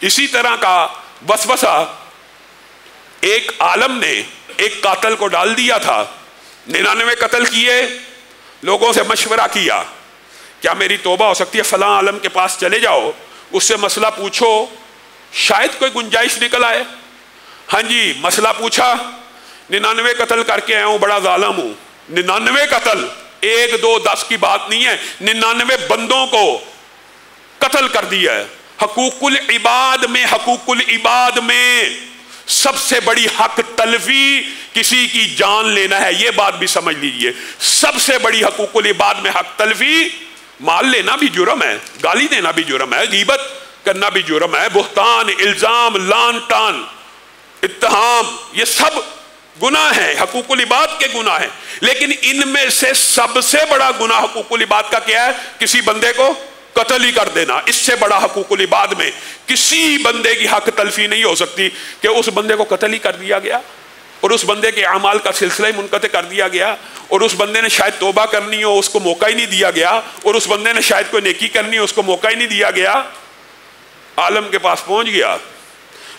इसी तरह का वसवसा एक आलम ने एक कातल को डाल दिया था। 99 कत्ल किए, लोगों से मशवरा किया क्या मेरी तौबा हो सकती है, फलां आलम के पास चले जाओ, उससे मसला पूछो, शायद कोई गुंजाइश निकल आए। हाँ जी, मसला पूछा, 99 कत्ल करके आया हूं, बड़ा जालिम हूं। 99 कत्ल, 1 2 10 की बात नहीं है, 99 बंदों को कत्ल कर दिया है। हकूकुल इबाद में सबसे बड़ी हक तलफी किसी की जान लेना है, यह बात भी समझ लीजिए। सबसे बड़ी हकूकुल इबाद में हक तलफी। माल लेना भी जुर्म है, गाली देना भी जुर्म है, गीबत करना भी जुर्म है, बुहतान, इल्जाम, लान टान, इत्तहाम, ये सब गुनाह है, हकूकुल इबाद के गुनाह है। लेकिन इनमें से सबसे बड़ा गुनाह हकूकुल इबाद का क्या है? किसी बंदे को कत्ल ही कर देना। इससे बड़ा हकूकुल इबाद में किसी बंदे की हक तलफी नहीं हो सकती कि उस बंदे को कत्ल ही कर दिया गया और उस बंदे के अमाल का सिलसिला ही मुनक़ते कर दिया गया और उस बंदे ने शायद तौबा करनी हो, उसको मौका ही नहीं दिया गया, और उस बंदे ने शायद कोई नेकी करनी हो, उसको मौका ही नहीं दिया गया। आलम के पास पहुंच गया,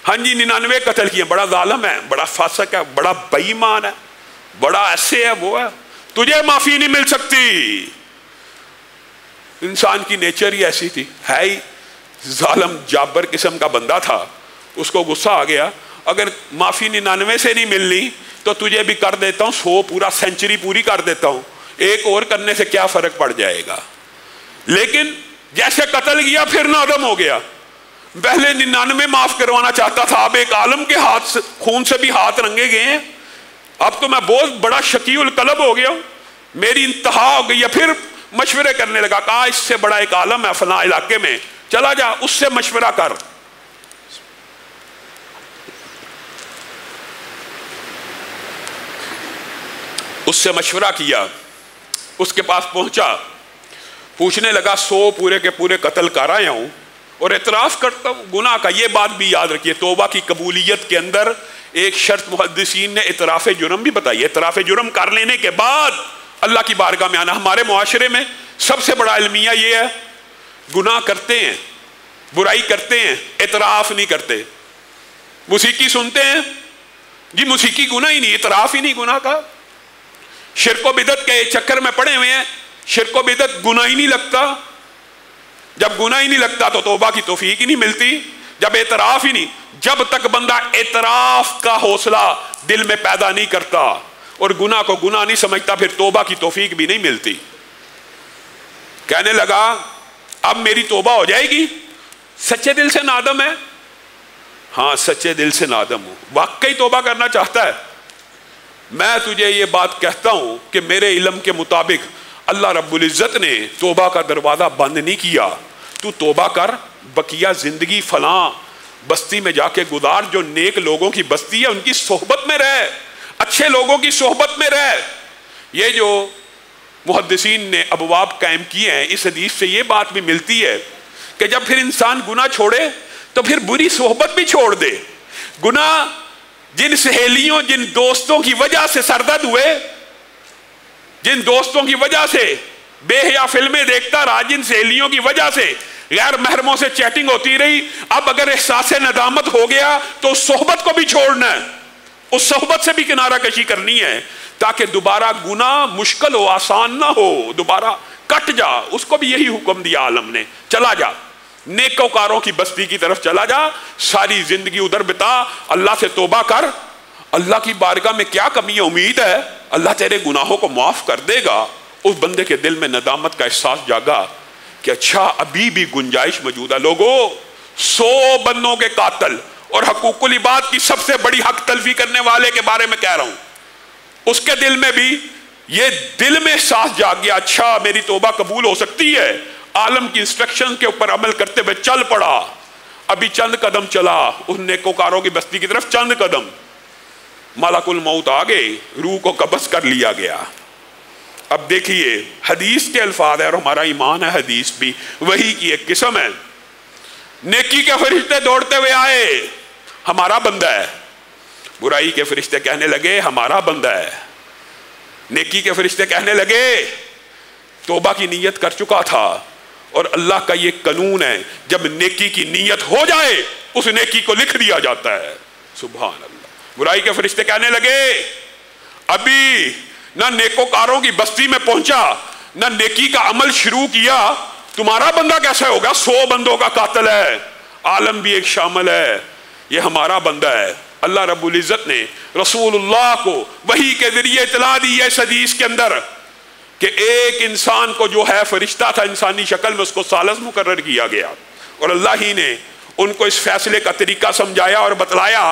हाँ जी 99 कत्ल किए, बड़ा जालिम है, बड़ा फासिक है, बड़ा बेईमान है, बड़ा ऐसे है, वो है, तुझे माफी नहीं मिल सकती। इंसान की नेचर ही ऐसी थी, है ही जालिम जाबर किस्म का बंदा था। उसको गुस्सा आ गया, अगर माफी 99 से नहीं मिलनी तो तुझे भी कर देता हूं, 100 पूरा सेंचुरी पूरी कर देता हूं, एक और करने से क्या फर्क पड़ जाएगा। लेकिन जैसे कत्ल किया फिर नादम हो गया। पहले 99 माफ करवाना चाहता था, अब एक आलम के हाथ से, खून से भी हाथ रंगे गए हैं, अब तो मैं बहुत बड़ा शकीउल कलब हो गया हूं, मेरी इंतहा हो गई है। फिर मशवरे करने लगा, कहा इससे बड़ा एक आलम है फलां इलाके में, चला जा उससे मशवरा कर। उससे मशवरा किया, उसके पास पहुंचा, पूछने लगा 100 पूरे के पूरे कत्ल कर आया हूं और एतराफ करता हूं गुनाह का। यह बात भी याद रखिए, तौबा की कबूलियत के अंदर एक शर्त मुहद्दिसीन ने इतराफ जुर्म भी बताई। इतराफ जुर्म कर लेने के बाद अल्लाह की बारगाह में आना। हमारे मुआशरे में सबसे बड़ा अलमिया यह है, गुनाह करते हैं, बुराई करते हैं, इतराफ नहीं करते। मुसीकी सुनते हैं जी, मुसीकी गुनाह ही नहीं, इतराफ ही नहीं गुनाह का। शिर्को बिदत के चक्कर में पड़े हुए हैं, शिर्को बिदत गुनाह ही नहीं लगता। जब गुनाह ही नहीं लगता तो तौबा की तौफीक ही नहीं मिलती। जब एतराफ ही नहीं, जब तक बंदा एतराफ का हौसला दिल में पैदा नहीं करता और गुनाह को गुनाह नहीं समझता, फिर तौबा की तौफीक भी नहीं मिलती। कहने लगा अब मेरी तौबा हो जाएगी, सच्चे दिल से नादम है? हाँ सच्चे दिल से नादम हूं, वाकई तौबा करना चाहता है। मैं तुझे ये बात कहता हूं कि मेरे इल्म के मुताबिक अल्लाह रब्बुल इज्जत ने तौबा का दरवाजा बंद नहीं किया। तू तौबा कर, बकिया जिंदगी फलां बस्ती में जाके गुजार, जो नेक लोगों की बस्ती है उनकी सोहबत में रह, अच्छे लोगों की सोहबत में रह। ये जो मुहद्दिसीन ने अबवाब कायम किए हैं, इस हदीस से ये बात भी मिलती है कि जब फिर इंसान गुनाह छोड़े तो फिर बुरी सोहबत भी छोड़ दे। गुनाह जिन सहेलियों, जिन दोस्तों की वजह से सरदर्द हुए, जिन दोस्तों की वजह से बेहया फिल्में देखता रहा, जिन सहेलियों की वजह से गैर महरमों से चैटिंग होती रही, अब अगर एहसास नदामत हो गया तो उस सोहबत को भी छोड़ना है, उस सोहबत से भी किनारा कशी करनी है, ताकि दोबारा गुनाह मुश्किल हो, आसान ना हो, दोबारा कट जा। उसको भी यही हुक्म दिया आलम ने, चला जा नेकोकारों की बस्ती की तरफ चला जा, सारी जिंदगी उधर बिता, अल्लाह से तौबा कर। अल्लाह की बारगाह में क्या कमी है? उम्मीद है अल्लाह तेरे गुनाहों को माफ कर देगा। उस बंदे के दिल में नदामत का एहसास जागा कि अच्छा अभी भी गुंजाइश मौजूद है। लोगों 100 बंदों के कातल और हकूकुल इबाद की सबसे बड़ी हक तलफी करने वाले के बारे में कह रहा हूं, उसके दिल में भी ये दिल में एहसास जाग गया, अच्छा मेरी तौबा कबूल हो सकती है। आलम की इंस्ट्रक्शन के ऊपर अमल करते हुए चल पड़ा। अभी चंद कदम चला उस नेकोकारों की बस्ती की तरफ, चंद कदम, मलकुल मौत आ गए, रूह को कब्ज कर लिया गया। अब देखिए हदीस के अल्फाज है और हमारा ईमान है, हदीस भी वही की एक किस्म है। नेकी के फरिश्ते दौड़ते हुए आए, हमारा बंदा है। बुराई के फरिश्ते कहने लगे हमारा बंदा है। नेकी के फरिश्ते कहने लगे तौबा की नीयत कर चुका था, और अल्लाह का ये कानून है जब नेकी की नीयत हो जाए उस नेकी को लिख दिया जाता है। सुभान अल्लाह। बुराई के फरिश्ते कहने लगे, अभी ना नेकोकारों की बस्ती में पहुंचा, ना नेकी का अमल शुरू किया, तुम्हारा बंदा कैसे होगा? 100 बंदों का कातिल है, आलम भी एक शामिल है, ये हमारा बंदा है। अल्लाह रब्बुल इज्जत ने रसूलुल्लाह को वही के जरिए इतला दी है इस हदीस के अंदर कि एक इंसान को जो है फरिश्ता था इंसानी शक्ल में, उसको सालस मुकर्रर किया गया और अल्लाह ही ने उनको इस फैसले का तरीका समझाया और बतलाया।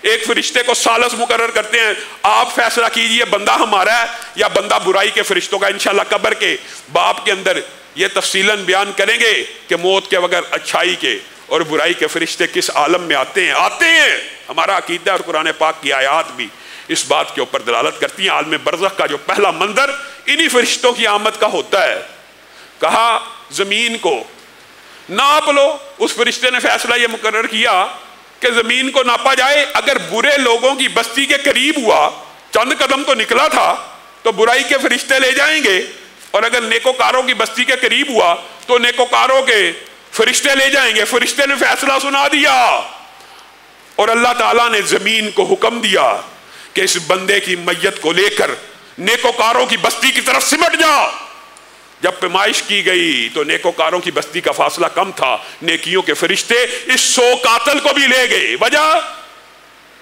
एक फरिश्ते को सालस मुकर्रर करते हैं, आप फैसला कीजिए बंदा हमारा है या बंदा बुराई के फरिश्तों का। इंशाल्लाह कब्र के बाप के अंदर ये तफसीलन बयान करेंगे कि मौत के बगैर अच्छाई के और बुराई के फरिश्ते किस आलम में आते हैं। हमारा अकीदा और कुरान पाक की आयात भी इस बात के ऊपर दलालत करती हैं। आलम बरज़ख का जो पहला मंजर इन्हीं फरिश्तों की आमद का होता है। कहा जमीन को नाप लो, उस फरिश्ते ने फैसला यह मुकर्रर किया कि जमीन को नापा जाए। अगर बुरे लोगों की बस्ती के करीब हुआ, चंद कदम तो निकला था, तो बुराई के फरिश्ते ले जाएंगे, और अगर नेकोकारों की बस्ती के करीब हुआ तो नेकोकारों के फरिश्ते ले जाएंगे। फरिश्ते ने फैसला सुना दिया और अल्लाह ताला ने जमीन को हुक्म दिया कि इस बंदे की मैयत को लेकर नेकोकारों की बस्ती की तरफ सिमट जाओ। जब पैमाइश की गई तो नेकोकारों की बस्ती का फासला कम था, नेकियों के फरिश्ते इस 100 कातिल को भी ले गए। वजह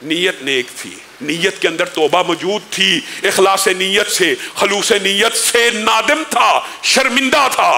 नीयत नेक थी, नीयत के अंदर तौबा मौजूद थी, इखलास नीयत से, खलूस नीयत से नादिम था, शर्मिंदा था।